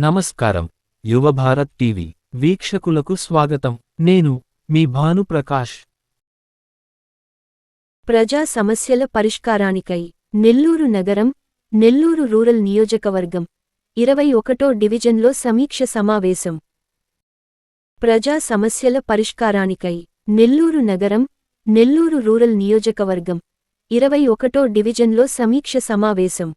నమస్కారం. యువభారత్ టీవీ వీక్షకులకు స్వాగతం. నేను మీ భానుప్రకాష్. ప్రజా సమస్యల పరిష్కారానికై నెల్లూరు నగరం, నెల్లూరు రూరల్ నియోజకవర్గం 21వ డివిజన్లో సమీక్ష సమావేశం. ప్రజా సమస్యల పరిష్కారానికై నెల్లూరు నగరం, నెల్లూరు రూరల్ నియోజకవర్గం 21వ డివిజన్లో సమీక్ష సమావేశం.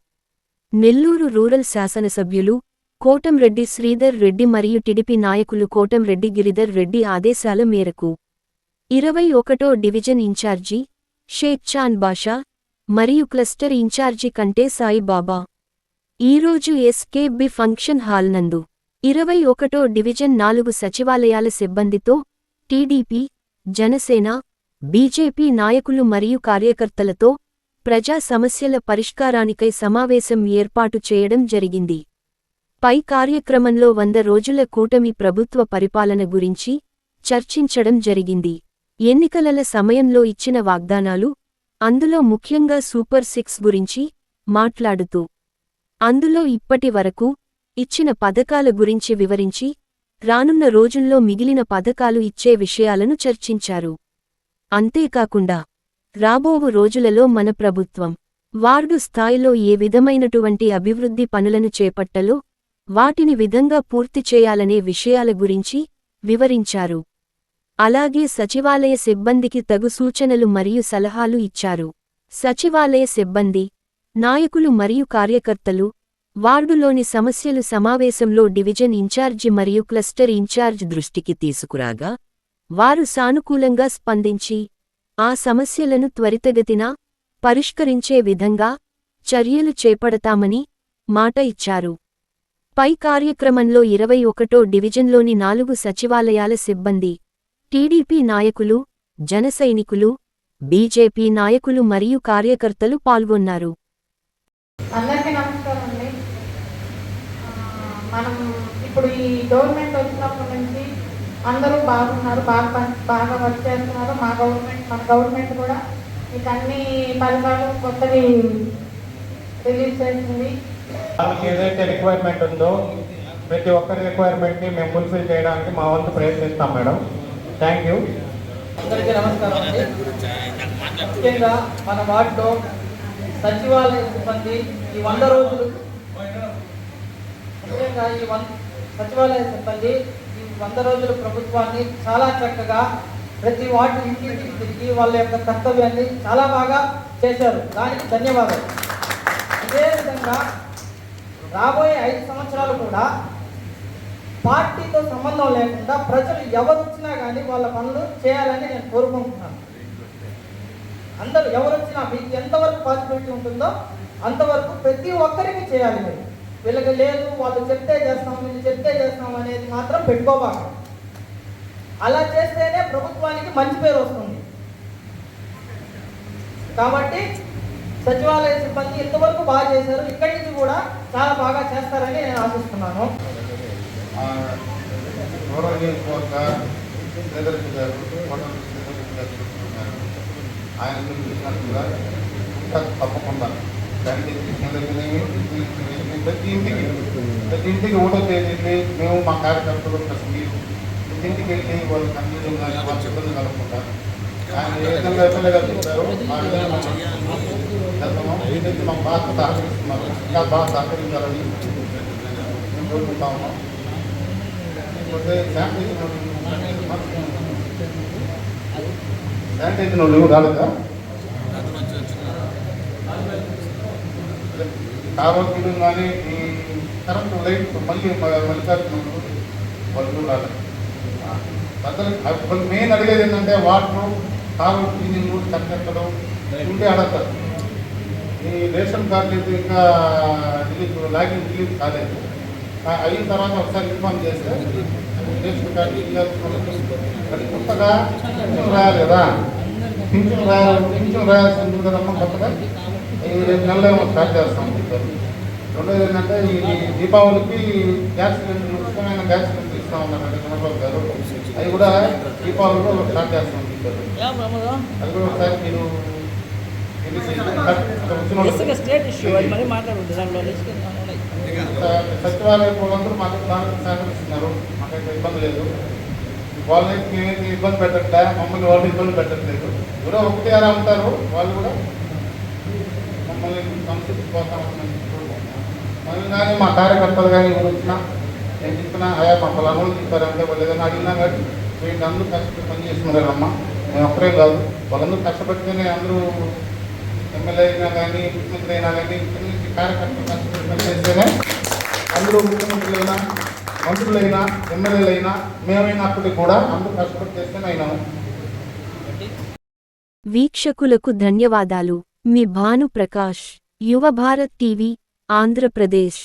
నెల్లూరు రూరల్ శాసనసభ్యులు కోటంరెడ్డి శ్రీధర్ రెడ్డి మరియు టీడీపీ నాయకులు కోటంరెడ్డి గిరిధర్ రెడ్డి ఆదేశాల మేరకు 21వ డివిజన్ ఇన్ఛార్జి షేక్ చాన్ బాషా మరియు క్లస్టర్ ఇన్ఛార్జి కంటే సాయిబాబా ఈరోజు ఎస్కేబి ఫంక్షన్ హాల్ నందు 21వ డివిజన్ 4 సచివాలయాల సిబ్బందితో టీడీపీ, జనసేన, బీజేపీ నాయకులు మరియు కార్యకర్తలతో ప్రజా సమస్యల పరిష్కారానికై సమావేశం ఏర్పాటు చేయడం జరిగింది. పై కార్యక్రమంలో 100 రోజుల కూటమి ప్రభుత్వ పరిపాలన గురించి చర్చించడం జరిగింది. ఎన్నికల సమయంలో ఇచ్చిన వాగ్దానాలు, అందులో ముఖ్యంగా సూపర్ 6 గురించి మాట్లాడుతూ అందులో ఇప్పటి వరకు ఇచ్చిన పథకాల గురించి వివరించి రానున్న రోజుల్లో మిగిలిన పథకాలు ఇచ్చే విషయాలను చర్చించారు. అంతేకాకుండా రాబోవు రోజులలో మన ప్రభుత్వం వార్డు స్థాయిలో ఏ విధమైనటువంటి అభివృద్ధి పనులను చేపట్టలో వాటిని విధంగా పూర్తి చేయాలనే విషయాల గురించి వివరించారు. అలాగే సచివాలయ సిబ్బందికి తగు సూచనలు మరియు సలహాలు ఇచ్చారు. సచివాలయ సిబ్బంది, నాయకులు మరియు కార్యకర్తలు వార్డులోని సమస్యలు సమావేశంలో డివిజన్ ఇన్ఛార్జి మరియు క్లస్టర్ ఇన్ఛార్జ్ దృష్టికి తీసుకురాగా వారు సానుకూలంగా స్పందించి ఆ సమస్యలను త్వరితగతిన పరిష్కరించే విధంగా చర్యలు చేపడతామని మాట ఇచ్చారు. పై కార్యక్రమంలో 21వ డివిజన్లోని 4 సచివాలయాల సిబ్బంది, టీడీపీ నాయకులు, జనసైనికులు, బీజేపీ నాయకులు మరియు కార్యకర్తలు పాల్గొన్నారు. అందరికీ నమస్కారం అండి. మనం ఇప్పుడు ఈ గవర్నమెంట్ వచ్చినప్పటి నుంచి అందరూ బాగున్నారు, బాగా వర్క్ చేస్తున్నారు. మన గవర్నమెంట్ కూడా మీకు అన్ని పథకాలు కొత్తవి రిలీజ్ చేసింది. ఏదైతే రిక్వైర్మెంట్ ఉందో ప్రతి ఒక్కరి రిక్వైర్మెంట్ని మేము ఫుల్ఫిల్ చేయడానికి మా వంతు ప్రయత్నిస్తాం మేడం. Thank you. అందరికీ నమస్కారం అండి. ముఖ్యంగా మన వార్డులో సచివాలయ సిబ్బంది ఈ 100 రోజులు సచివాలయ సిబ్బంది ఈ 100 రోజుల ప్రభుత్వాన్ని చాలా చక్కగా ప్రతి వార్డు ఇంటింటికి తిరిగి వాళ్ళ యొక్క కర్తవ్యాన్ని చాలా బాగా చేశారు. దానికి ధన్యవాదాలు. అదేవిధంగా రాబోయే 5 సంవత్సరాలు కూడా పార్టీతో సంబంధం లేకుండా ప్రజలు ఎవరు వచ్చినా కానీ వాళ్ళ పనులు చేయాలని నేను కోరుకుంటున్నాను. అందరూ ఎవరు వచ్చినా మీకు ఎంతవరకు పాసిబిలిటీ ఉంటుందో అంతవరకు ప్రతి ఒక్కరికి చేయాలి. మీరు వీళ్ళకి లేదు వాళ్ళు చెప్తే చేస్తాం, వీళ్ళు చెప్తే చేస్తాం అనేది మాత్రం పెట్టుకోబాక. అలా చేస్తేనే ప్రభుత్వానికి మంచి పేరు వస్తుంది. కాబట్టి సచివాలయ సిబ్బంది ఇంతవరకు బాగా చేశారు. ఇక్కడి నుంచి కూడా చాలా బాగా చేస్తారని నేను ఆశిస్తున్నాను. తప్పకుండా ప్రతి ఇంటికి 1వ తేదీని మేము మా కార్యకర్తలు మీరు ఇంటికి వెళ్ళి వాళ్ళు కన్ఫ్యూజన్ కానీ వాళ్ళ సిబ్బంది కలగకుండా ఆయన ఏ విధంగా ఎమ్మెల్యేగా చెప్తారో ఆ విధంగా ఏదైతే మాకు బాగా సహకరిస్తున్నారు ఇంకా బాగా సహకరించాలని మేము కోరుకుంటా ఉన్నాం. లేకపోతే శానిటైజర్ వాళ్ళు రాలేదా? కావద్దు కానీ ఈ కరెంట్ లైట్ మళ్ళీ మల్లికార్జున వాళ్ళు రాలేదు. అసలు మెయిన్ అడిగేది ఏంటంటే వాటర్, కావచ్చు ఇంజిన్ కట్టెక్కడం ఉంటే అడగతారు. ఈ రేషన్ కార్డు అయితే ఇంకా లాగిన్ రిలీజ్ కాలేదు. అయిన తర్వాత ఒకసారి ఇన్ఫార్మ్ చేస్తే రేషన్ కార్డు అది కొత్తగా పింఛన్ రాయాలి కదా, పింఛన్ రాయాల్సి ఉంటుంది కదమ్మా. కొత్తగా ఈ 2 నెలలు స్టార్ట్ చేస్తాం. రెండోది ఏంటంటే ఈ దీపావళికి గ్యాస్ సిలిండర్ ఉచితమైన గ్యాస్ సిలిండర్ ఇస్తా ఉన్నారంటే చంద్రబాబు గారు. అవి కూడా దీపావళిలో స్టార్ట్ చేస్తాం. అది కూడా ఒకసారి మీరు బేసిక్గా స్టేట్ ఇష్యూ అది మరి మాట్లాడుతుంది దాంట్లో సచివాలయ వాళ్ళందరూ మాకు దానికి సహకరిస్తున్నారు, మాకైతే ఇబ్బంది లేదు. వాళ్ళకి మేమైతే ఇబ్బంది పెట్టట్లే, మమ్మల్ని వాళ్ళు ఇబ్బంది పెట్టట్లేదు. ఎవరో ఒకటి అలా ఉంటారు, వాళ్ళు కూడా మమ్మల్ని సంస్కృతిపోతామని. మళ్ళీ కానీ మా కార్యకర్తలు కానీ ఎవరు వచ్చినా నేను చెప్పినా అయా మా పొలాలు చెప్పారంటే వాళ్ళు ఏదైనా అడిగినా కానీ వీళ్ళు అందరూ కష్టపడి పని చేస్తున్నారమ్మా, మేము ఒక్కరే కాదు, వాళ్ళందరూ కష్టపడితేనే అందరూ ఎమ్మెల్యే అయినా కానీ ముఖ్యమంత్రి అయినా కానీ ఇక్కడి నుంచి కార్యకర్తలు కష్టపడి పని చేస్తేనే అందరూ ముఖ్యమంత్రులైనా మంత్రులైనా ఎమ్మెల్యేలైనా మేమైనప్పటికీ కూడా అందరూ కష్టపడి చేస్తేనే అయినాము. వీక్షకులకు ధన్యవాదాలు. మీ భాను ప్రకాష్, యువ భారత్ టీవీ, ఆంధ్రప్రదేశ్.